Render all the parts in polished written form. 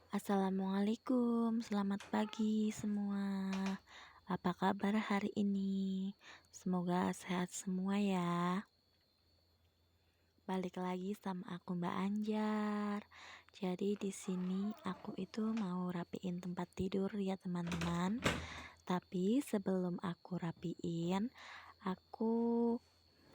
Assalamualaikum, selamat pagi semua. Apa kabar hari ini? Semoga sehat semua ya. Balik lagi sama aku Mbak Anjar. Jadi di sini aku itu mau rapiin tempat tidur ya teman-teman. Tapi sebelum aku rapiin, aku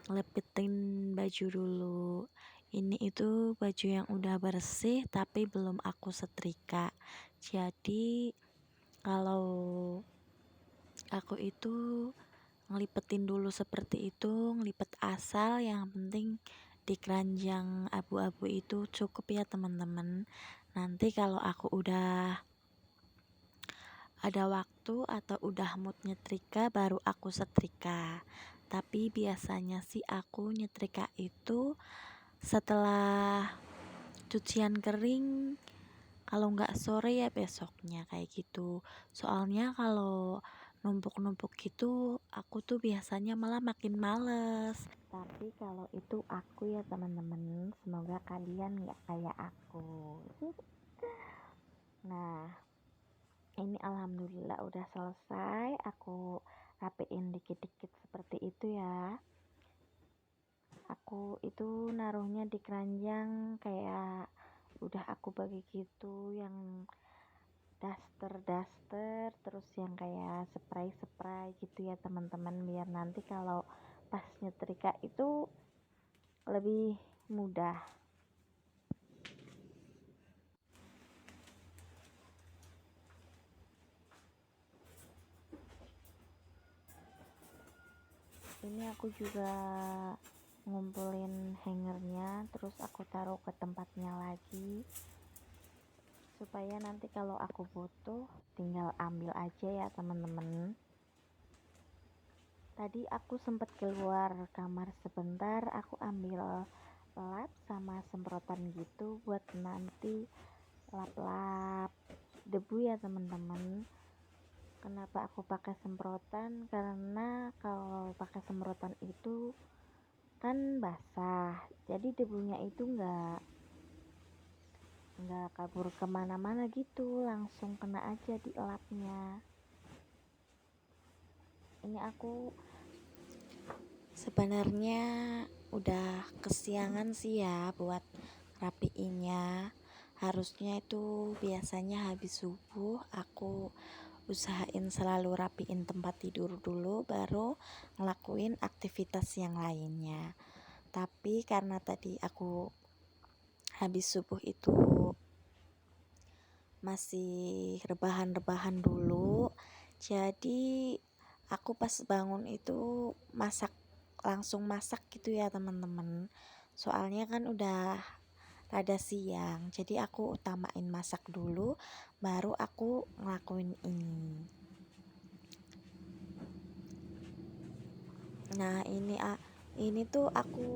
lepitin baju dulu. Ini itu baju yang udah bersih tapi belum aku setrika. Jadi kalau aku itu ngelipetin dulu seperti itu, ngelipet asal, yang penting di keranjang abu-abu itu cukup ya teman-teman. Nanti kalau aku udah ada waktu atau udah mood nyetrika baru aku setrika. Tapi biasanya sih aku nyetrika itu setelah cucian kering, kalau nggak sore ya besoknya kayak gitu. Soalnya kalau numpuk-numpuk gitu aku tuh biasanya malah makin males. Tapi kalau itu aku ya teman-teman, semoga kalian nggak kayak aku. Nah, ini alhamdulillah udah selesai, aku rapiin dikit-dikit seperti itu ya. Aku itu naruhnya di keranjang kayak udah aku bagi gitu, yang daster terus yang kayak spray gitu ya teman-teman, biar nanti kalau pas nyetrika itu lebih mudah. Ini aku juga ngumpulin hangernya, terus aku taruh ke tempatnya lagi supaya nanti kalau aku butuh tinggal ambil aja ya teman-teman. Tadi aku sempat keluar kamar sebentar, aku ambil lap sama semprotan gitu buat nanti lap-lap debu ya teman-teman. Kenapa aku pakai semprotan? Karena kalau pakai semprotan itu kan basah, jadi debunya itu nggak kabur kemana-mana gitu, langsung kena aja di lapnya. Ini aku sebenarnya udah kesiangan sih ya buat rapiinnya. Harusnya itu biasanya habis subuh aku usahain selalu rapiin tempat tidur dulu baru ngelakuin aktivitas yang lainnya. Tapi karena tadi aku habis subuh itu masih rebahan-rebahan dulu, jadi aku pas bangun itu langsung masak gitu ya teman-teman. Soalnya kan udah rada siang, jadi aku utamain masak dulu baru aku ngelakuin ini. Nah ini tuh aku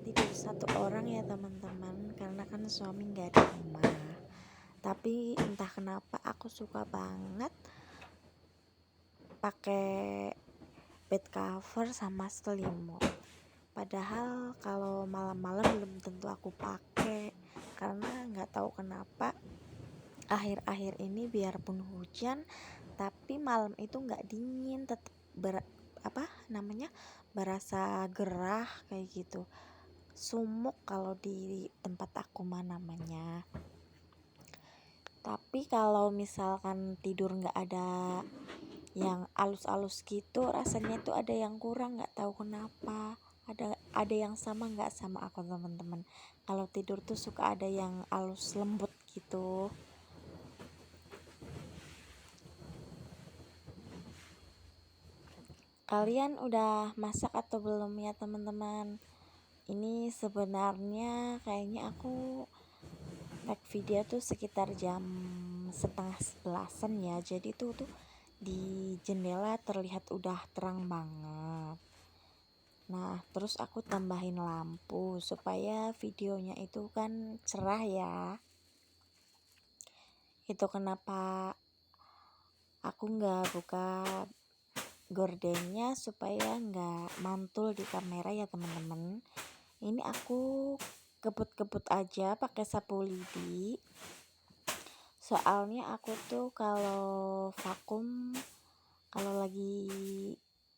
tidur satu orang ya teman-teman, karena kan suami nggak ada rumah. Tapi entah kenapa aku suka banget pakai bed cover sama selimut. Padahal kalau malam-malam belum tentu aku pakai, karena nggak tahu kenapa akhir-akhir ini biarpun hujan tapi malam itu nggak dingin, tetap berasa gerah kayak gitu, sumuk kalau di tempat aku namanya. Tapi kalau misalkan tidur nggak ada yang alus-alus gitu, rasanya tuh ada yang kurang, nggak tahu kenapa. Ada yang sama nggak sama aku teman-teman? Kalau tidur tuh suka ada yang alus lembut gitu. Kalian udah masak atau belum ya teman-teman? Ini sebenarnya kayaknya aku tag video tuh sekitar jam 10:30 ya. Jadi tuh di jendela terlihat udah terang banget. Nah, terus aku tambahin lampu supaya videonya itu kan cerah ya. Itu kenapa aku nggak buka gordennya, supaya nggak mantul di kamera ya teman-teman. Ini aku kebut-kebut aja pakai sapu lidi Soalnya aku tuh kalau vakum, kalau lagi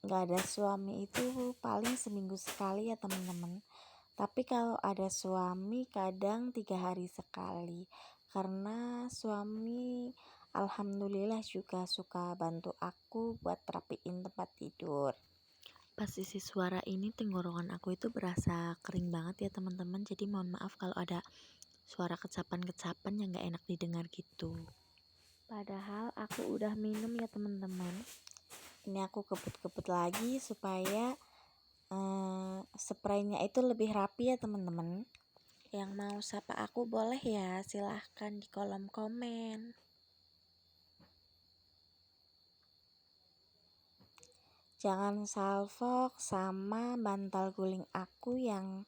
nggak ada suami itu paling seminggu sekali ya teman-teman. Tapi kalau ada suami kadang 3 hari sekali. Karena suami alhamdulillah juga suka bantu aku buat rapiin tempat tidur. Pas isi suara ini tenggorokan aku itu berasa kering banget ya teman-teman. Jadi mohon maaf kalau ada suara kecapan-kecapan yang gak enak didengar gitu. Padahal aku udah minum ya teman-teman. Ini aku kebut-kebut lagi supaya spraynya itu lebih rapi ya teman-teman. Yang mau sapa aku boleh ya, silahkan di kolom komen. Jangan salfok sama bantal guling aku yang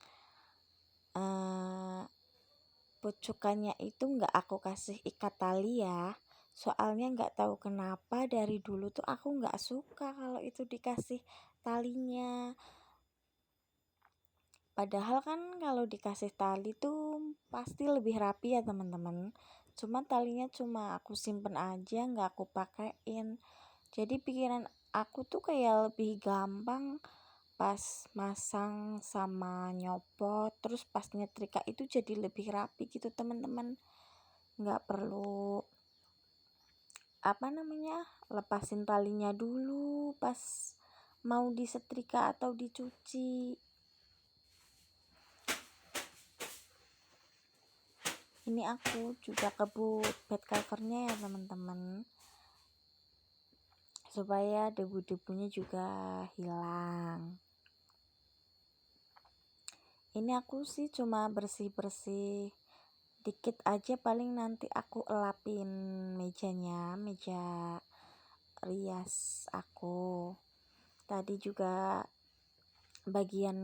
pucukannya itu nggak aku kasih ikat tali ya. Soalnya nggak tahu kenapa dari dulu tuh aku nggak suka kalau itu dikasih talinya. Padahal kan kalau dikasih tali tuh pasti lebih rapi ya teman-teman. Cuma talinya cuma aku simpen aja, nggak aku pakein. Jadi pikiran aku tuh kayak lebih gampang pas masang sama nyopot, terus pas nyetrika itu jadi lebih rapi gitu teman-teman. Nggak perlu lepasin talinya dulu pas mau disetrika atau dicuci. Ini aku juga kebut bed covernya ya teman-teman, supaya debu-debunya juga hilang. Ini aku sih cuma bersih-bersih dikit aja, paling nanti aku elapin mejanya, meja rias aku. Tadi juga bagian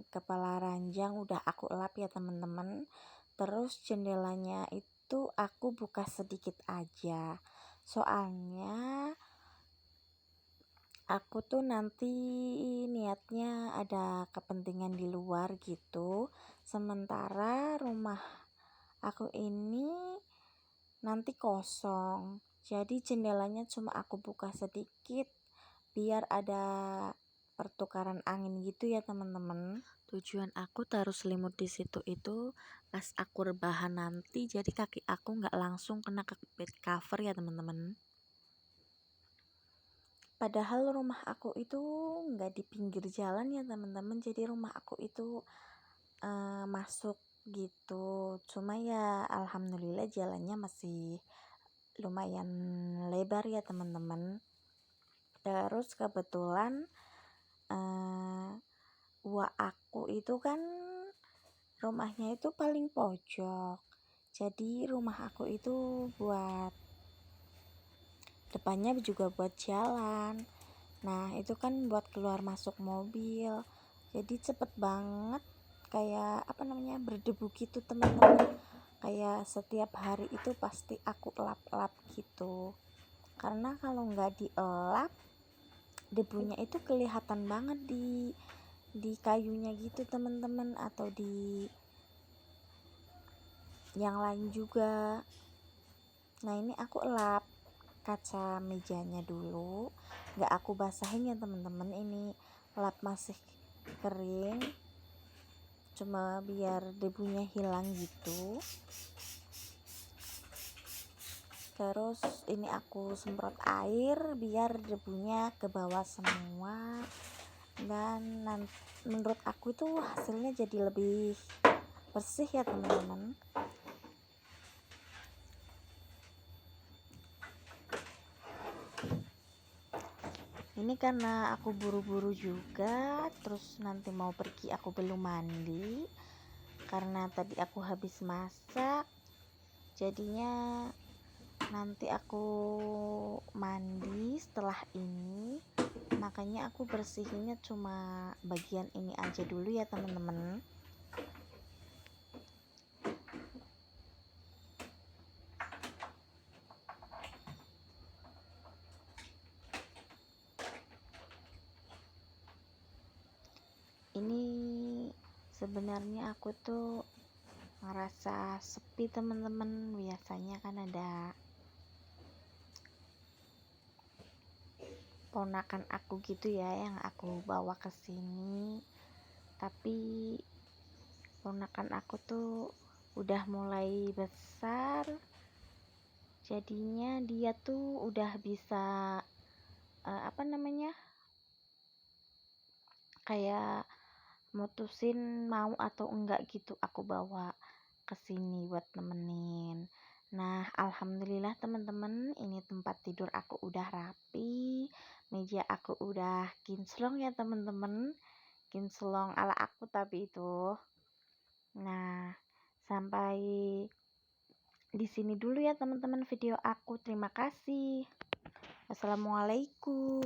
kepala ranjang udah aku elap ya teman-teman. Terus jendelanya itu aku buka sedikit aja, soalnya aku tuh nanti niatnya ada kepentingan di luar gitu. Sementara rumah aku ini nanti kosong, jadi jendelanya cuma aku buka sedikit biar ada pertukaran angin gitu ya teman-teman. Tujuan aku taruh selimut di situ itu pas aku rebahan nanti, jadi kaki aku nggak langsung kena ke bed cover ya teman-teman. Padahal rumah aku itu nggak di pinggir jalan ya teman-teman, jadi rumah aku itu masuk gitu. Cuma ya alhamdulillah jalannya masih lumayan lebar ya teman-teman. Terus kebetulan wak aku itu kan rumahnya itu paling pojok, jadi rumah aku itu buat depannya juga buat jalan. Nah itu kan buat keluar masuk mobil, jadi cepet banget kayak berdebu gitu teman-teman. Kayak setiap hari itu pasti aku elap-elap gitu, karena kalau nggak dielap debunya itu kelihatan banget di kayunya gitu teman-teman, atau di yang lain juga. Nah ini aku elap kaca mejanya dulu, nggak aku basahin ya teman-teman. Ini lap masih kering, cuma biar debunya hilang gitu. Terus ini aku semprot air biar debunya ke bawah semua, dan menurut aku itu hasilnya jadi lebih bersih ya teman-teman. Ini karena aku buru-buru juga, terus nanti mau pergi aku belum mandi karena tadi aku habis masak, jadinya nanti aku mandi setelah ini. Makanya aku bersihinnya cuma bagian ini aja dulu ya teman-teman. Ini sebenarnya aku tuh ngerasa sepi teman-teman. Biasanya kan ada ponakan aku gitu ya yang aku bawa ke sini, tapi ponakan aku tuh udah mulai besar, jadinya dia tuh udah bisa kayak mutusin mau atau enggak gitu aku bawa ke sini buat nemenin. Nah, alhamdulillah teman-teman, ini tempat tidur aku udah rapi, meja aku udah kinclong ya teman-teman, kinclong ala aku tapi itu. Nah, sampai di sini dulu ya teman-teman video aku. Terima kasih. Wassalamualaikum.